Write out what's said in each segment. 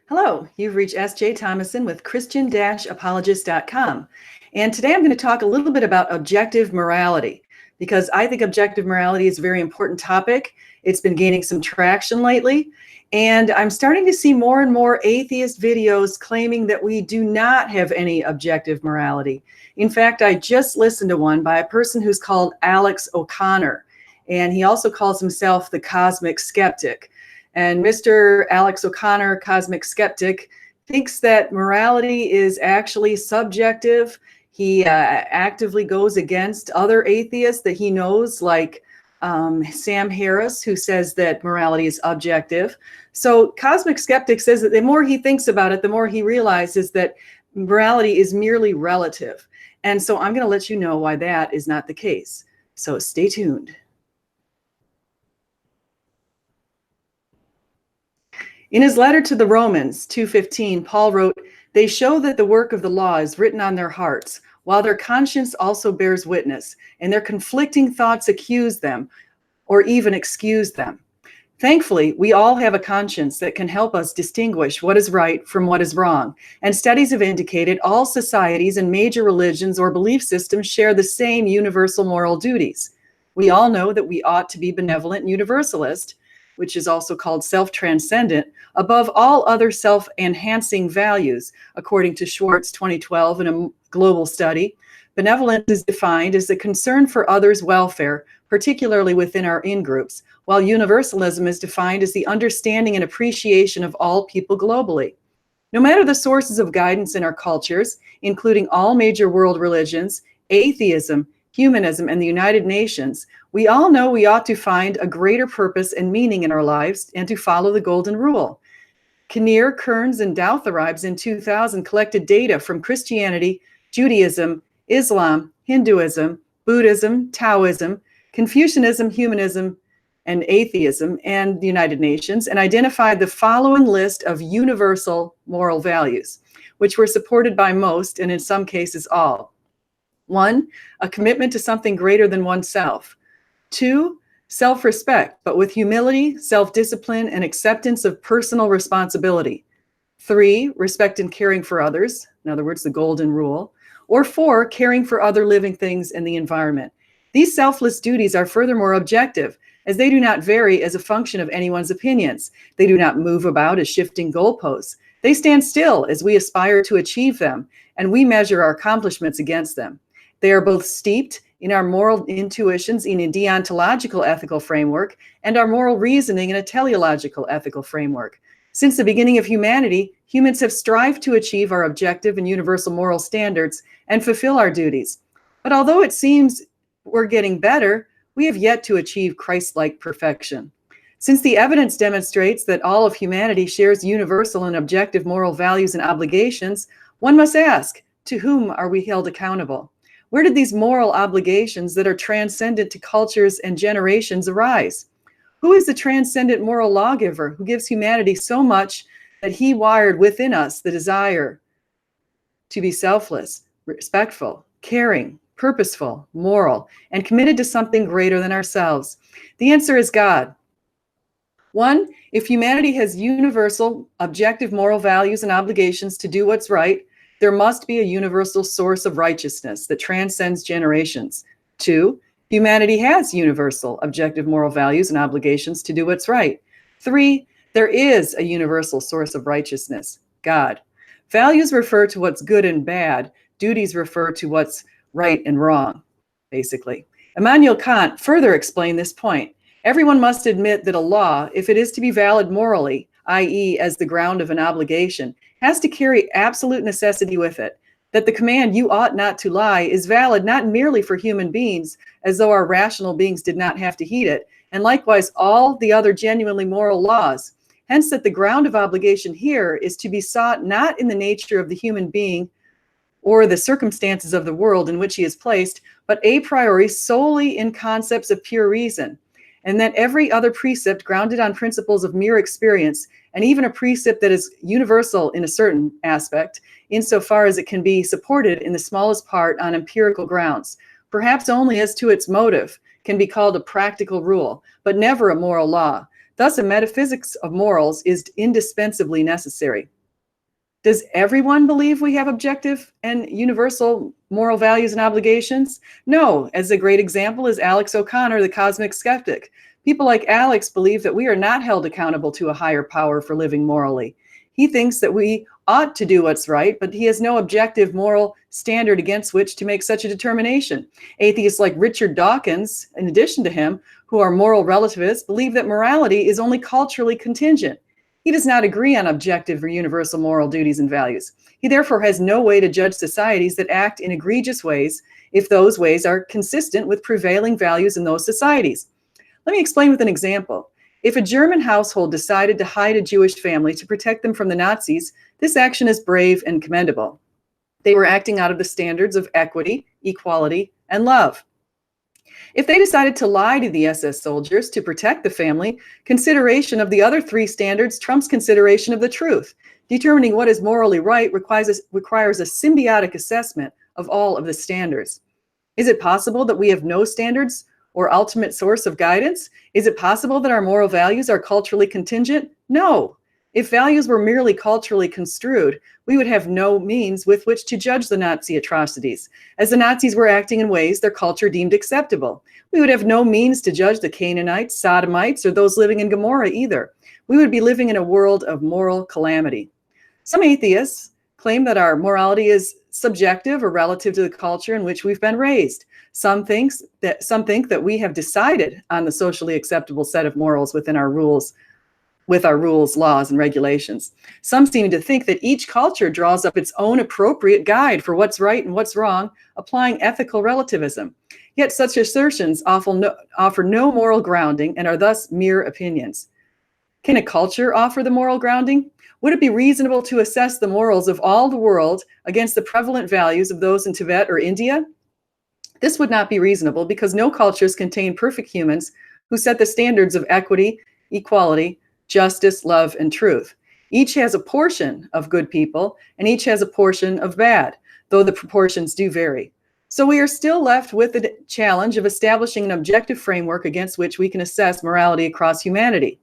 Hello, you've reached S.J. Thomason with Christian-Apologist.com. And today I'm going to talk a little bit about objective morality, because I think objective morality is a very important topic. It's been gaining some traction lately, and I'm starting to see more and more atheist videos claiming that we do not have any objective morality. In fact, I just listened to one by a person who's called Alex O'Connor, and he also calls himself the Cosmic Skeptic. And Mr. Alex O'Connor, Cosmic Skeptic, thinks that morality is actually subjective. He actively goes against other atheists that he knows, like Sam Harris, who says that morality is objective. So Cosmic Skeptic says that the more he thinks about it, the more he realizes that morality is merely relative. And so I'm going to let you know why that is not the case. So stay tuned. In his letter to the Romans 2:15, Paul wrote, "They show that the work of the law is written on their hearts, while their conscience also bears witness, and their conflicting thoughts accuse them or even excuse them." Thankfully, we all have a conscience that can help us distinguish what is right from what is wrong. And studies have indicated all societies and major religions or belief systems share the same universal moral duties. We all know that we ought to be benevolent and universalist, which is also called self-transcendent, above all other self-enhancing values, according to Schwartz 2012 in a global study. Benevolence is defined as the concern for others' welfare, particularly within our in-groups, while universalism is defined as the understanding and appreciation of all people globally. No matter the sources of guidance in our cultures, including all major world religions, atheism, humanism, and the United Nations, we all know we ought to find a greater purpose and meaning in our lives and to follow the golden rule. Kinnear, Kearns, and Doutharibes in 2000 collected data from Christianity, Judaism, Islam, Hinduism, Buddhism, Taoism, Confucianism, humanism, and atheism, and the United Nations, and identified the following list of universal moral values, which were supported by most, and in some cases all. 1, a commitment to something greater than oneself. 2, self-respect, but with humility, self-discipline, and acceptance of personal responsibility. 3, respect and caring for others, in other words, the golden rule. Or 4, caring for other living things and the environment. These selfless duties are furthermore objective, as they do not vary as a function of anyone's opinions. They do not move about as shifting goalposts. They stand still as we aspire to achieve them, and we measure our accomplishments against them. They are both steeped in our moral intuitions in a deontological ethical framework and our moral reasoning in a teleological ethical framework. Since the beginning of humanity, humans have strived to achieve our objective and universal moral standards and fulfill our duties. But although it seems we're getting better, we have yet to achieve Christ-like perfection. Since the evidence demonstrates that all of humanity shares universal and objective moral values and obligations, one must ask, to whom are we held accountable? Where did these moral obligations that are transcendent to cultures and generations arise? Who is the transcendent moral lawgiver who gives humanity so much that he wired within us the desire to be selfless, respectful, caring, purposeful, moral, and committed to something greater than ourselves? The answer is God. 1, if humanity has universal, objective moral values and obligations to do what's right, there must be a universal source of righteousness that transcends generations. 2, humanity has universal, objective moral values and obligations to do what's right. 3, there is a universal source of righteousness, God. Values refer to what's good and bad. Duties refer to what's right and wrong, basically. Immanuel Kant further explained this point. Everyone must admit that a law, if it is to be valid morally, i.e., as the ground of an obligation, has to carry absolute necessity with it. That the command, "you ought not to lie," is valid not merely for human beings, as though our rational beings did not have to heed it, and likewise all the other genuinely moral laws. Hence that the ground of obligation here is to be sought not in the nature of the human being or the circumstances of the world in which he is placed, but a priori solely in concepts of pure reason. And that every other precept grounded on principles of mere experience, and even a precept that is universal in a certain aspect, insofar as it can be supported in the smallest part on empirical grounds, perhaps only as to its motive, can be called a practical rule, but never a moral law. Thus, a metaphysics of morals is indispensably necessary. Does everyone believe we have objective and universal moral values and obligations? No. As a great example is Alex O'Connor, the Cosmic Skeptic. People like Alex believe that we are not held accountable to a higher power for living morally. He thinks that we ought to do what's right, but he has no objective moral standard against which to make such a determination. Atheists like Richard Dawkins, in addition to him, who are moral relativists, believe that morality is only culturally contingent. He does not agree on objective or universal moral duties and values. He therefore has no way to judge societies that act in egregious ways if those ways are consistent with prevailing values in those societies. Let me explain with an example. If a German household decided to hide a Jewish family to protect them from the Nazis, this action is brave and commendable. They were acting out of the standards of equity, equality, and love. If they decided to lie to the SS soldiers to protect the family, consideration of the other three standards trumps consideration of the truth. Determining what is morally right requires a symbiotic assessment of all of the standards. Is it possible that we have no standards or ultimate source of guidance? Is it possible that our moral values are culturally contingent? No. If values were merely culturally construed, we would have no means with which to judge the Nazi atrocities, as the Nazis were acting in ways their culture deemed acceptable. We would have no means to judge the Canaanites, Sodomites, or those living in Gomorrah either. We would be living in a world of moral calamity. Some atheists claim that our morality is subjective or relative to the culture in which we've been raised. Some think that we have decided on the socially acceptable set of morals with our rules, laws, and regulations. Some seem to think that each culture draws up its own appropriate guide for what's right and what's wrong, applying ethical relativism. Yet such assertions offer no moral grounding and are thus mere opinions. Can a culture offer the moral grounding? Would it be reasonable to assess the morals of all the world against the prevalent values of those in Tibet or India? This would not be reasonable because no cultures contain perfect humans who set the standards of equity, equality, justice, love, and truth. Each has a portion of good people, and each has a portion of bad, though the proportions do vary. So we are still left with the challenge of establishing an objective framework against which we can assess morality across humanity.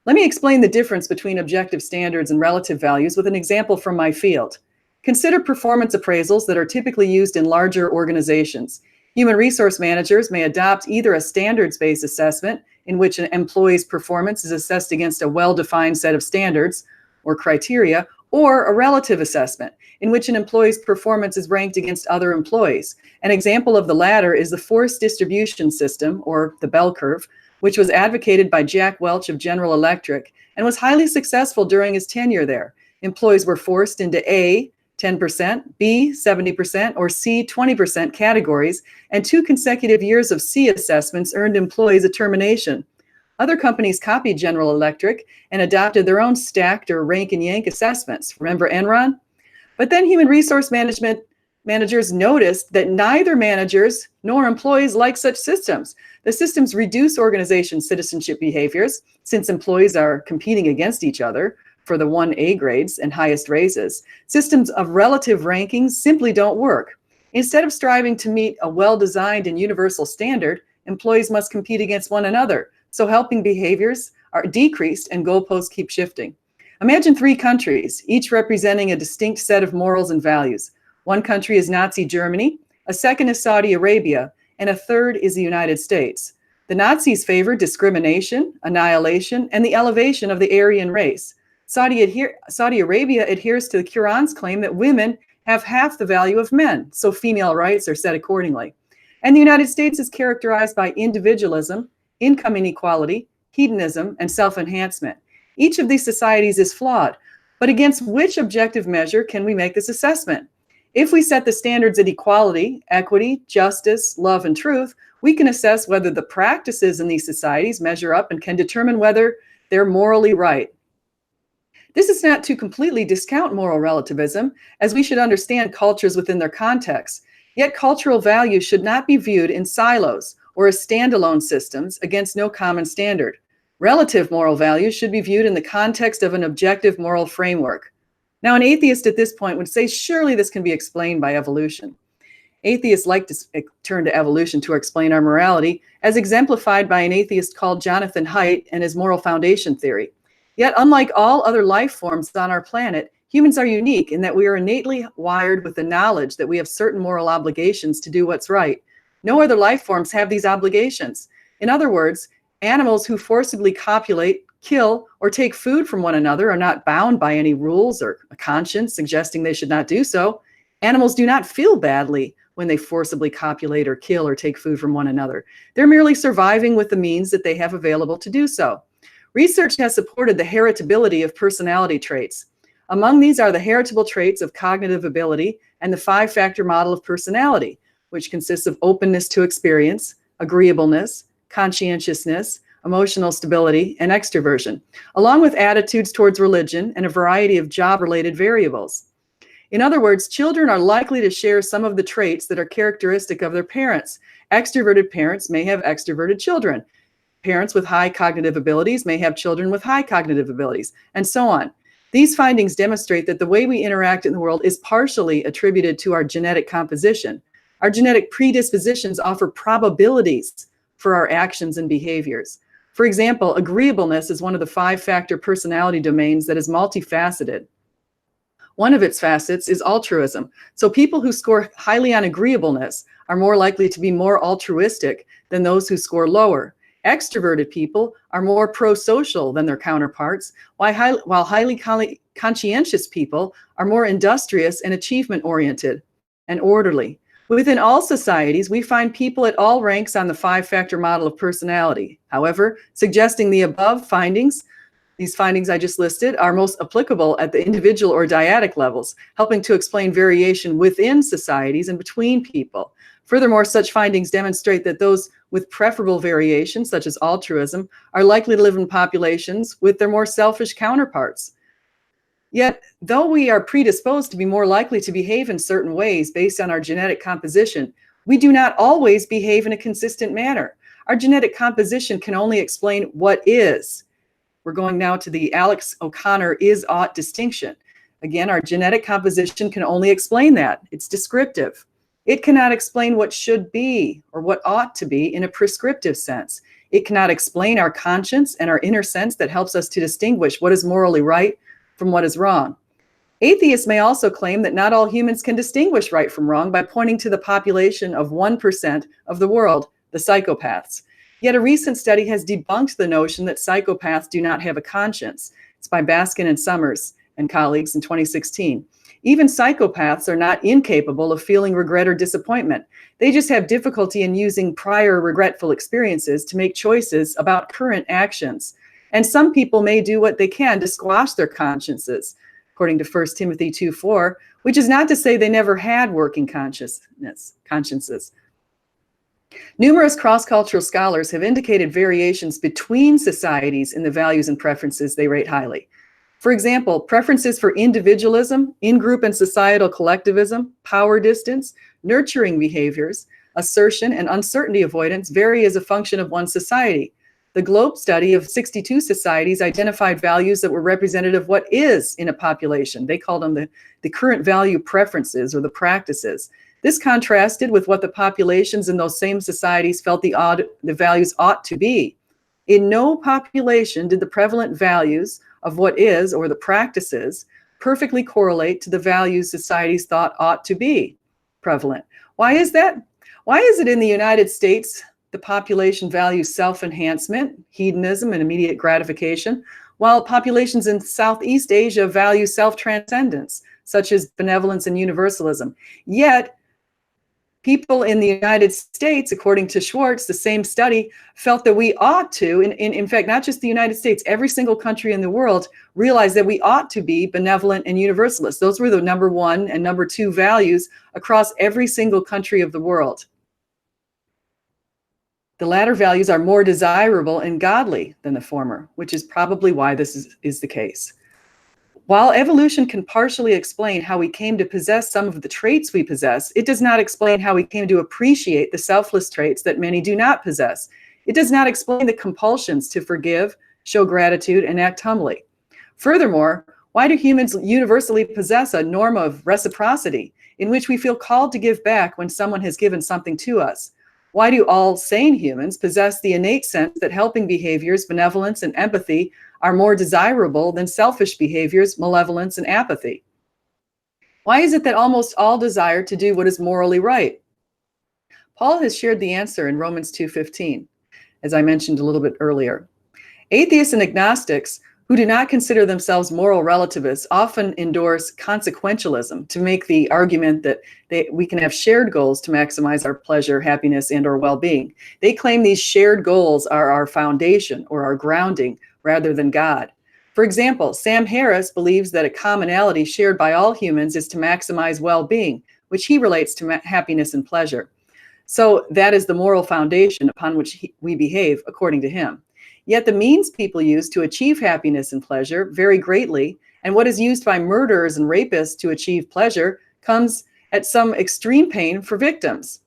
Let me explain the difference between objective standards and relative values with an example from my field. Consider performance appraisals that are typically used in larger organizations. Human resource managers may adopt either a standards-based assessment in which an employee's performance is assessed against a well-defined set of standards or criteria, or a relative assessment in which an employee's performance is ranked against other employees. An example of the latter is the force distribution system, or the bell curve, which was advocated by Jack Welch of General Electric and was highly successful during his tenure there. Employees were forced into A, 10%, B, 70%, or C, 20% categories, and 2 consecutive years of C assessments earned employees a termination. Other companies copied General Electric and adopted their own stacked or rank and yank assessments. Remember Enron? But then human resource managers noticed that neither managers nor employees like such systems. The systems reduce organization citizenship behaviors, since employees are competing against each other for the 1A grades and highest raises. Systems of relative rankings simply don't work. Instead of striving to meet a well-designed and universal standard, employees must compete against one another, so helping behaviors are decreased and goalposts keep shifting. Imagine 3 countries, each representing a distinct set of morals and values. One country is Nazi Germany, a second is Saudi Arabia, and a third is the United States. The Nazis favored discrimination, annihilation, and the elevation of the Aryan race. Saudi Arabia adheres to the Quran's claim that women have half the value of men, so female rights are set accordingly. And the United States is characterized by individualism, income inequality, hedonism, and self-enhancement. Each of these societies is flawed, but against which objective measure can we make this assessment? If we set the standards at equality, equity, justice, love, and truth, we can assess whether the practices in these societies measure up and can determine whether they're morally right. This is not to completely discount moral relativism, as we should understand cultures within their context. Yet cultural values should not be viewed in silos or as standalone systems against no common standard. Relative moral values should be viewed in the context of an objective moral framework. Now, an atheist at this point would say, surely this can be explained by evolution. Atheists like to turn to evolution to explain our morality, as exemplified by an atheist called Jonathan Haidt and his moral foundation theory. Yet, unlike all other life forms on our planet, Humans are unique in that we are innately wired with the knowledge that we have certain moral obligations to do what's right. No other life forms have these obligations. In other words, animals who forcibly copulate, kill, or take food from one another are not bound by any rules or a conscience suggesting they should not do so. Animals do not feel badly when they forcibly copulate or kill or take food from one another. They're merely surviving with the means that they have available to do so. Research has supported the heritability of personality traits. Among these are the heritable traits of cognitive ability and the 5-factor model of personality, which consists of openness to experience, agreeableness, conscientiousness, emotional stability, and extroversion, along with attitudes towards religion and a variety of job-related variables. In other words, children are likely to share some of the traits that are characteristic of their parents. Extroverted parents may have extroverted children. Parents with high cognitive abilities may have children with high cognitive abilities, and so on. These findings demonstrate that the way we interact in the world is partially attributed to our genetic composition. Our genetic predispositions offer probabilities for our actions and behaviors. For example, agreeableness is one of the 5-factor personality domains that is multifaceted. One of its facets is altruism. So people who score highly on agreeableness are more likely to be more altruistic than those who score lower. Extroverted people are more pro-social than their counterparts, while highly conscientious people are more industrious and achievement-oriented and orderly. Within all societies, we find people at all ranks on the 5-factor model of personality. However, suggesting the above findings, these findings I just listed, are most applicable at the individual or dyadic levels, helping to explain variation within societies and between people. Furthermore, such findings demonstrate that those with preferable variation, such as altruism, are likely to live in populations with their more selfish counterparts. Yet, though we are predisposed to be more likely to behave in certain ways based on our genetic composition, we do not always behave in a consistent manner. Our genetic composition can only explain what is. We're going now to the Alex O'Connor is-ought distinction. Again, our genetic composition can only explain that. It's descriptive. It cannot explain what should be or what ought to be in a prescriptive sense. It cannot explain our conscience and our inner sense that helps us to distinguish what is morally right from what is wrong. Atheists may also claim that not all humans can distinguish right from wrong by pointing to the population of 1% of the world, the psychopaths. Yet a recent study has debunked the notion that psychopaths do not have a conscience. It's by Baskin and Summers and colleagues in 2016. Even psychopaths are not incapable of feeling regret or disappointment. They just have difficulty in using prior regretful experiences to make choices about current actions. And some people may do what they can to squash their consciences, according to 1 Timothy 2:4, which is not to say they never had working consciences. Numerous cross-cultural scholars have indicated variations between societies in the values and preferences they rate highly. For example, preferences for individualism, in-group and societal collectivism, power distance, nurturing behaviors, assertion, and uncertainty avoidance vary as a function of one society. The Globe study of 62 societies identified values that were representative of what is in a population. They called them the current value preferences or the practices. This contrasted with what the populations in those same societies felt the values ought to be. In no population did the prevalent values of what is, or the practices, perfectly correlate to the values societies thought ought to be prevalent. Why is that? Why is it in the United States the population values self-enhancement, hedonism, and immediate gratification, while populations in Southeast Asia value self-transcendence, such as benevolence and universalism? Yet, people in the United States, according to Schwartz, the same study, felt that we ought to, in fact, not just the United States, every single country in the world realized that we ought to be benevolent and universalist. Those were the number 1 and number 2 values across every single country of the world. The latter values are more desirable and godly than the former, which is probably why this is the case. While evolution can partially explain how we came to possess some of the traits we possess, it does not explain how we came to appreciate the selfless traits that many do not possess. It does not explain the compulsions to forgive, show gratitude, and act humbly. Furthermore, why do humans universally possess a norm of reciprocity in which we feel called to give back when someone has given something to us? Why do all sane humans possess the innate sense that helping behaviors, benevolence, and empathy are more desirable than selfish behaviors, malevolence, and apathy? Why is it that almost all desire to do what is morally right? Paul has shared the answer in Romans 2:15, as I mentioned a little bit earlier. Atheists and agnostics who do not consider themselves moral relativists often endorse consequentialism to make the argument that we can have shared goals to maximize our pleasure, happiness, and or well-being. They claim these shared goals are our foundation or our grounding rather than God. For example, Sam Harris believes that a commonality shared by all humans is to maximize well-being, which he relates to happiness and pleasure. So that is the moral foundation upon which we behave, according to him. Yet the means people use to achieve happiness and pleasure vary greatly, and what is used by murderers and rapists to achieve pleasure comes at some extreme pain for victims.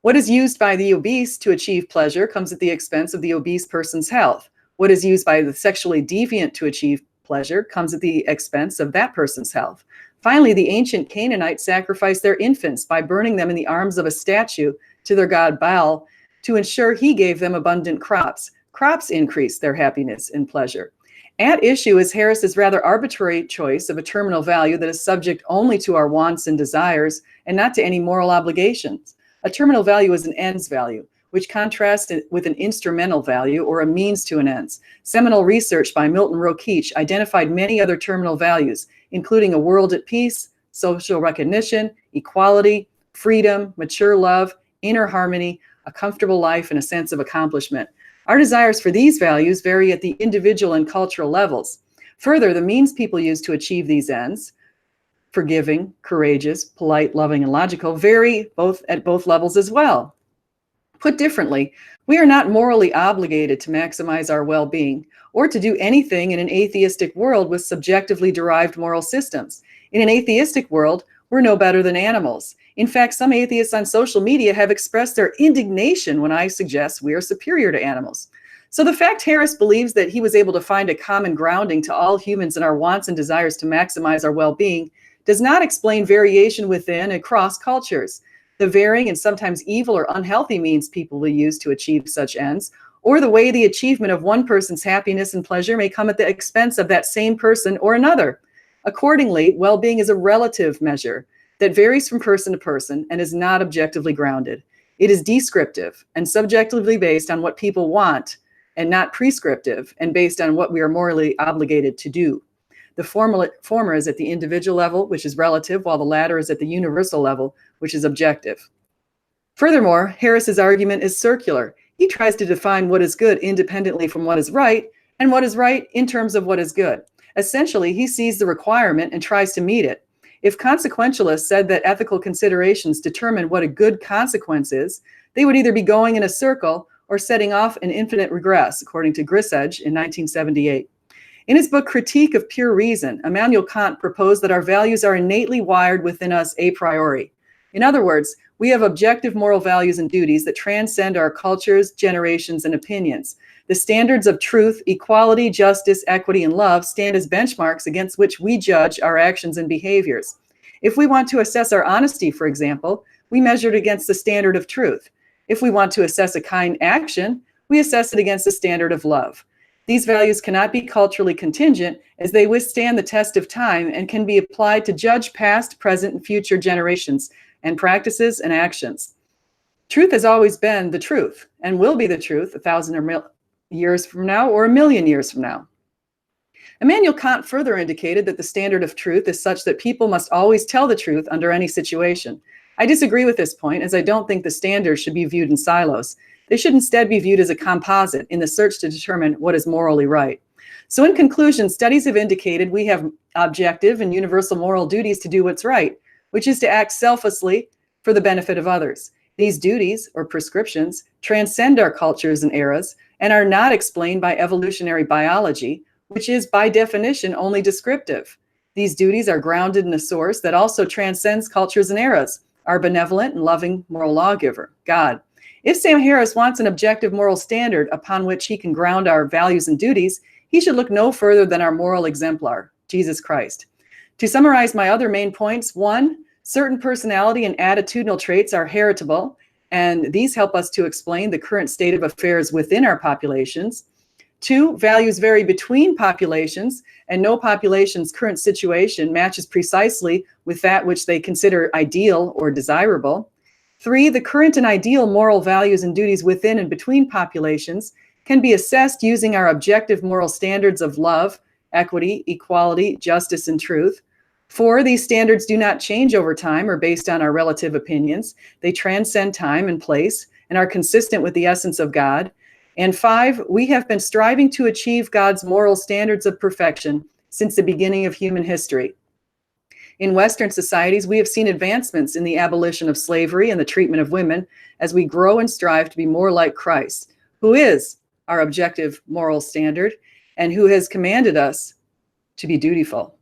What is used by the obese to achieve pleasure comes at the expense of the obese person's health. What is used by the sexually deviant to achieve pleasure comes at the expense of that person's health. Finally, the ancient Canaanites sacrificed their infants by burning them in the arms of a statue to their god Baal to ensure he gave them abundant crops. Crops increase their happiness and pleasure. At issue is Harris's rather arbitrary choice of a terminal value that is subject only to our wants and desires and not to any moral obligations. A terminal value is an ends value, which contrasts with an instrumental value or a means to an ends. Seminal research by Milton Rokeach identified many other terminal values, including a world at peace, social recognition, equality, freedom, mature love, inner harmony, a comfortable life, and a sense of accomplishment. Our desires for these values vary at the individual and cultural levels. Further, the means people use to achieve these ends, forgiving, courageous, polite, loving, and logical, vary at both levels as well. Put differently, we are not morally obligated to maximize our well-being or to do anything in an atheistic world with subjectively derived moral systems. In an atheistic world, we're no better than animals. In fact, some atheists on social media have expressed their indignation when I suggest we are superior to animals. So the fact Harris believes that he was able to find a common grounding to all humans in our wants and desires to maximize our well-being does not explain variation within and across cultures. The varying and sometimes evil or unhealthy means people will use to achieve such ends, or the way the achievement of one person's happiness and pleasure may come at the expense of that same person or another. Accordingly, well-being is a relative measure that varies from person to person and is not objectively grounded. It is descriptive and subjectively based on what people want and not prescriptive and based on what we are morally obligated to do. The former is at the individual level, which is relative, while the latter is at the universal level, which is objective. Furthermore, Harris's argument is circular. He tries to define what is good independently from what is right, and what is right in terms of what is good. Essentially, he sees the requirement and tries to meet it. If consequentialists said that ethical considerations determine what a good consequence is, they would either be going in a circle or setting off in infinite regress, according to Grissedge in 1978. In his book, Critique of Pure Reason, Immanuel Kant proposed that our values are innately wired within us a priori. In other words, we have objective moral values and duties that transcend our cultures, generations, and opinions. The standards of truth, equality, justice, equity, and love stand as benchmarks against which we judge our actions and behaviors. If we want to assess our honesty, for example, we measure it against the standard of truth. If we want to assess a kind action, we assess it against the standard of love. These values cannot be culturally contingent, as they withstand the test of time and can be applied to judge past, present, and future generations and practices and actions. Truth has always been the truth and will be the truth 1,000 years from now or 1,000,000 years from now. Immanuel Kant further indicated that the standard of truth is such that people must always tell the truth under any situation. I disagree with this point, as I don't think the standards should be viewed in silos. They should instead be viewed as a composite in the search to determine what is morally right. So in conclusion, studies have indicated we have objective and universal moral duties to do what's right, which is to act selflessly for the benefit of others. These duties, or prescriptions, transcend our cultures and eras and are not explained by evolutionary biology, which is by definition only descriptive. These duties are grounded in a source that also transcends cultures and eras, our benevolent and loving moral lawgiver, God. If Sam Harris wants an objective moral standard upon which he can ground our values and duties, he should look no further than our moral exemplar, Jesus Christ. To summarize my other main points, 1, certain personality and attitudinal traits are heritable and these help us to explain the current state of affairs within our populations. 2, values vary between populations, and no population's current situation matches precisely with that which they consider ideal or desirable. 3, the current and ideal moral values and duties within and between populations can be assessed using our objective moral standards of love, equity, equality, justice, and truth. 4, these standards do not change over time or based on our relative opinions. They transcend time and place and are consistent with the essence of God. And 5, we have been striving to achieve God's moral standards of perfection since the beginning of human history. In Western societies, we have seen advancements in the abolition of slavery and the treatment of women as we grow and strive to be more like Christ, who is our objective moral standard and who has commanded us to be dutiful.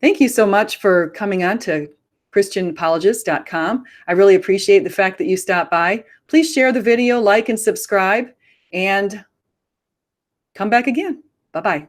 Thank you so much for coming on to ChristianApologist.com. I really appreciate the fact that you stopped by. Please share the video, like, and subscribe, and come back again. Bye-bye.